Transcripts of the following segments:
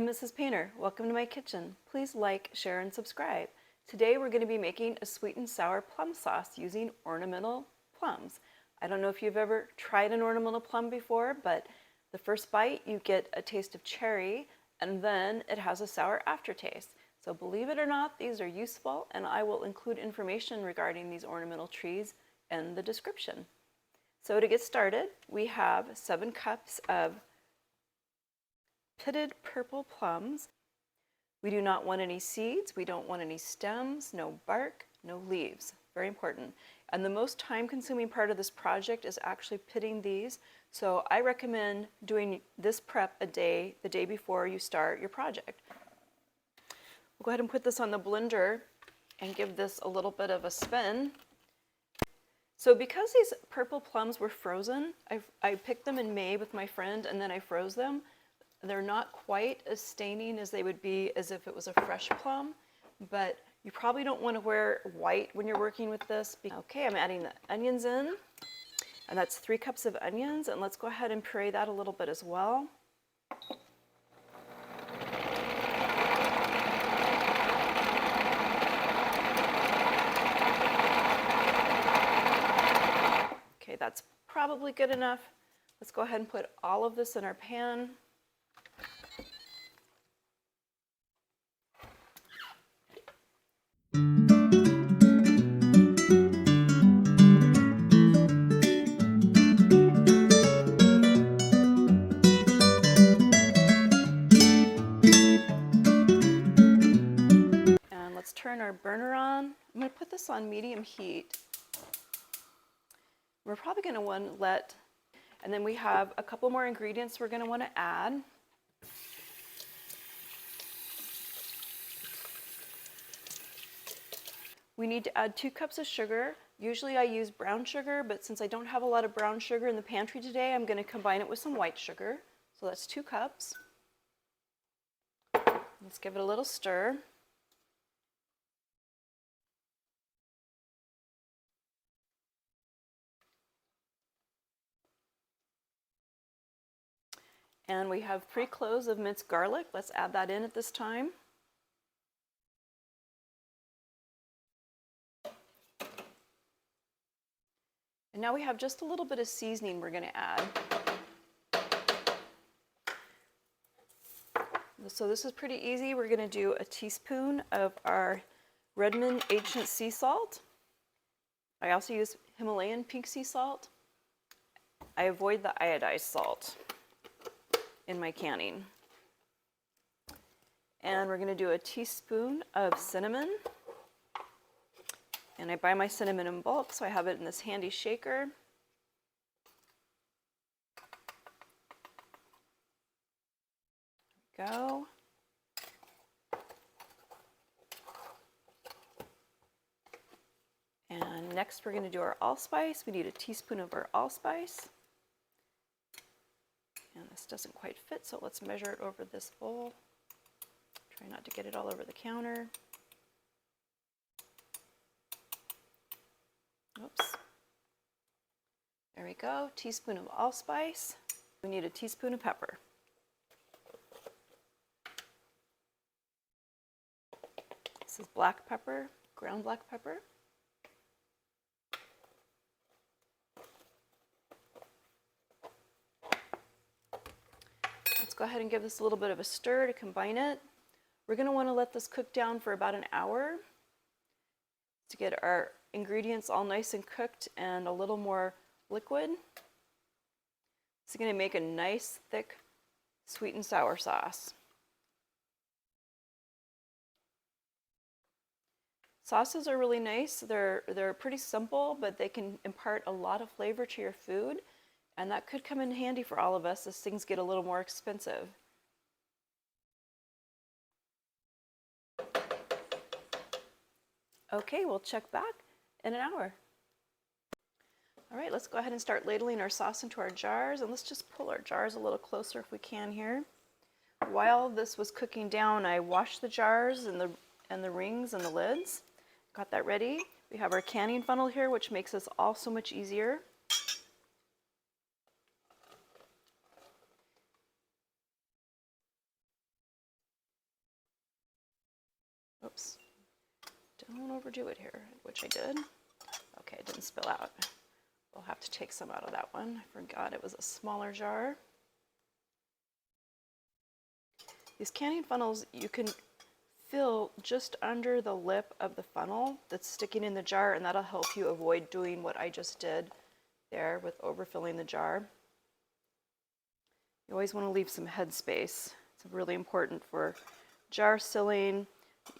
Mrs. Painter. Welcome to my kitchen. Please like, share, and subscribe. Today we're going to be making a sweet and sour plum sauce using ornamental plums. I don't know if you've ever tried an ornamental plum before, but the first bite you get a taste of cherry and then it has a sour aftertaste. So believe it or not, these are useful, and I will include information regarding these ornamental trees in the description. So to get started, we have 7 cups of pitted purple plums. We do not want any seeds, we don't want any stems, no bark, no leaves. Very important. And the most time-consuming part of this project is actually pitting these. So I recommend doing this prep the day before you start your project. We'll go ahead and put this on the blender and give this a little bit of a spin. So because these purple plums were frozen, I picked them in May with my friend and then I froze them. They're not quite as staining as they would be as if it was a fresh plum, but you probably don't want to wear white when you're working with this. Okay, I'm adding the onions in, and that's 3 cups of onions, and let's go ahead and puree that a little bit as well. Okay, that's probably good enough. Let's go ahead and put all of this in our pan. And let's turn our burner on. I'm going to put this on medium heat. We're probably going to want to let, and then we have a couple more ingredients we're going to want to add. We need to add 2 cups of sugar. Usually I use brown sugar, but since I don't have a lot of brown sugar in the pantry today, I'm going to combine it with some white sugar. So that's 2 cups. Let's give it a little stir. And we have 3 cloves of minced garlic. Let's add that in at this time. And now we have just a little bit of seasoning we're going to add. So this is pretty easy. We're going to do a teaspoon of our Redmond Ancient Sea Salt. I also use Himalayan pink sea salt. I avoid the iodized salt in my canning. And we're going to do a teaspoon of cinnamon. And I buy my cinnamon in bulk, so I have it in this handy shaker. There we go. And next we're going to do our allspice. We need a teaspoon of our allspice. And this doesn't quite fit, so let's measure it over this bowl. Try not to get it all over the counter. Oops. There we go, teaspoon of allspice. We need a teaspoon of pepper. This is black pepper, ground black pepper. Let's go ahead and give this a little bit of a stir to combine it. We're going to want to let this cook down for about an hour to get our ingredients all nice and cooked and a little more liquid. This is going to make a nice, thick, sweet and sour sauce. Sauces are really nice. They're pretty simple, but they can impart a lot of flavor to your food, and that could come in handy for all of us as things get a little more expensive. Okay, we'll check back in an hour. All right, let's go ahead and start ladling our sauce into our jars, and let's just pull our jars a little closer if we can here. While this was cooking down, I washed the jars and the rings and the lids. Got that ready. We have our canning funnel here, which makes this all so much easier. don't overdo it here, which I did. Okay, it didn't spill out. We'll have to take some out of that one. I forgot it was a smaller jar. These canning funnels, you can fill just under the lip of the funnel that's sticking in the jar, and that'll help you avoid doing what I just did there with overfilling the jar. You always want to leave some headspace. It's really important for jar sealing.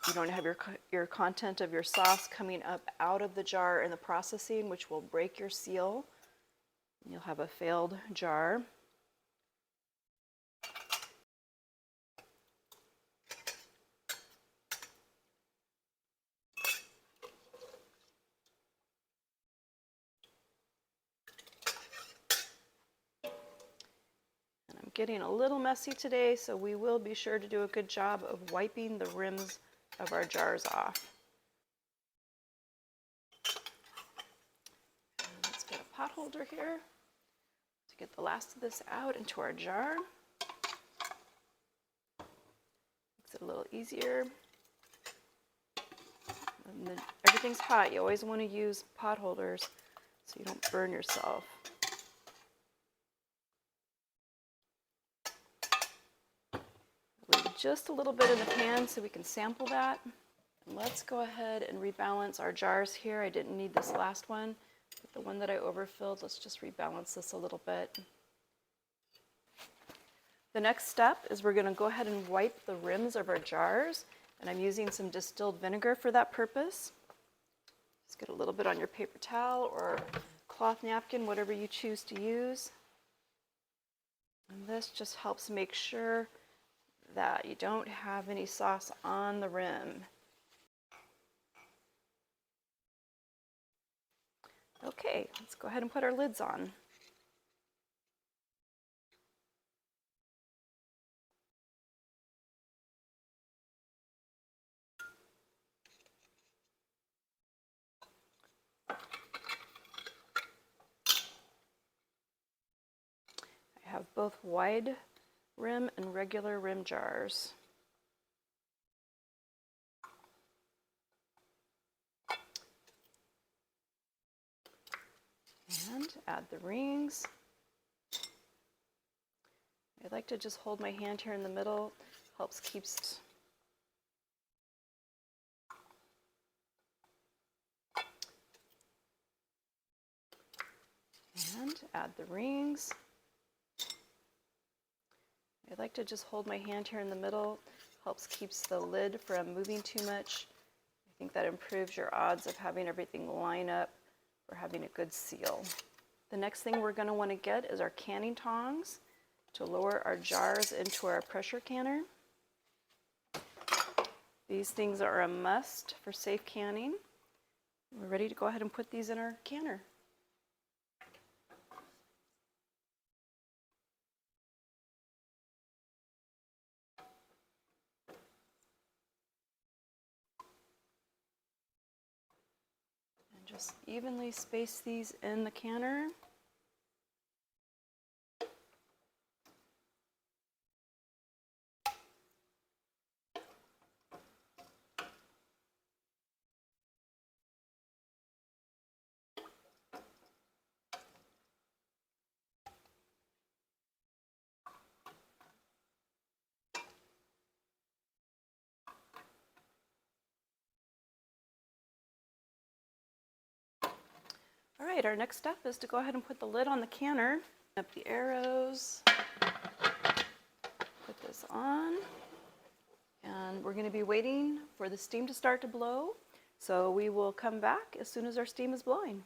You don't have your content of your sauce coming up out of the jar in the processing, which will break your seal. You'll have a failed jar. And I'm getting a little messy today, so we will be sure to do a good job of wiping the rims of our jars off. And let's get a pot holder here to get the last of this out into our jar. Makes it a little easier. And everything's hot. You always want to use pot holders so you don't burn yourself. Leave just a little bit in the pan so we can sample that. And let's go ahead and rebalance our jars here. I didn't need this last one, but the one that I overfilled, let's just rebalance this a little bit. The next step is we're going to go ahead and wipe the rims of our jars, and I'm using some distilled vinegar for that purpose. Just get a little bit on your paper towel or cloth napkin, whatever you choose to use. And this just helps make sure that you don't have any sauce on the rim. Okay, let's go ahead and put our lids on. I have both wide rim and regular rim jars. And add the rings. I like to just hold my hand here in the middle, helps keeps and add the rings. I like to just hold my hand here in the middle, helps keeps the lid from moving too much. I think that improves your odds of having everything line up or having a good seal. The next thing we're going to want to get is our canning tongs to lower our jars into our pressure canner. These things are a must for safe canning. We're ready to go ahead and put these in our canner. Just evenly space these in the canner. All right, our next step is to go ahead and put the lid on the canner. Up the arrows, put this on, and we're going to be waiting for the steam to start to blow. So we will come back as soon as our steam is blowing.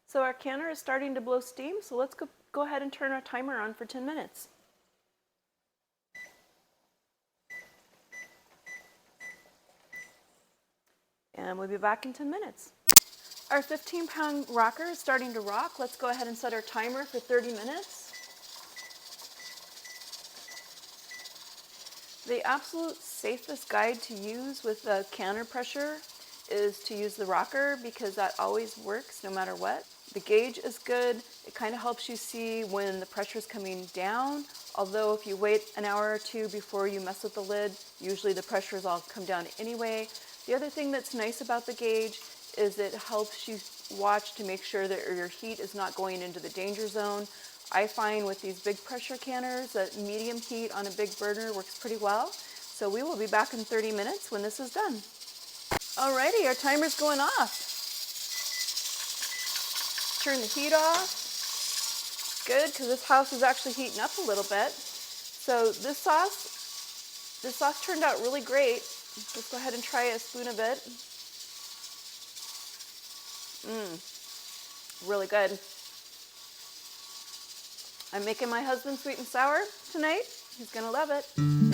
So our canner is starting to blow steam, so let's go ahead and turn our timer on for 10 minutes. And we'll be back in 10 minutes. Our 15-pound rocker is starting to rock. Let's go ahead and set our timer for 30 minutes. The absolute safest guide to use with the canner pressure is to use the rocker because that always works no matter what. The gauge is good. It kind of helps you see when the pressure is coming down. Although if you wait an hour or two before you mess with the lid, usually the pressures all come down anyway. The other thing that's nice about the gauge is it helps you watch to make sure that your heat is not going into the danger zone. I find with these big pressure canners that medium heat on a big burner works pretty well. So we will be back in 30 minutes when this is done. Alrighty, our timer's going off. Turn the heat off. Good, because this house is actually heating up a little bit. So this sauce turned out really great. Let's go ahead and try a spoon of it. Really good. I'm making my husband sweet and sour tonight. He's gonna love it.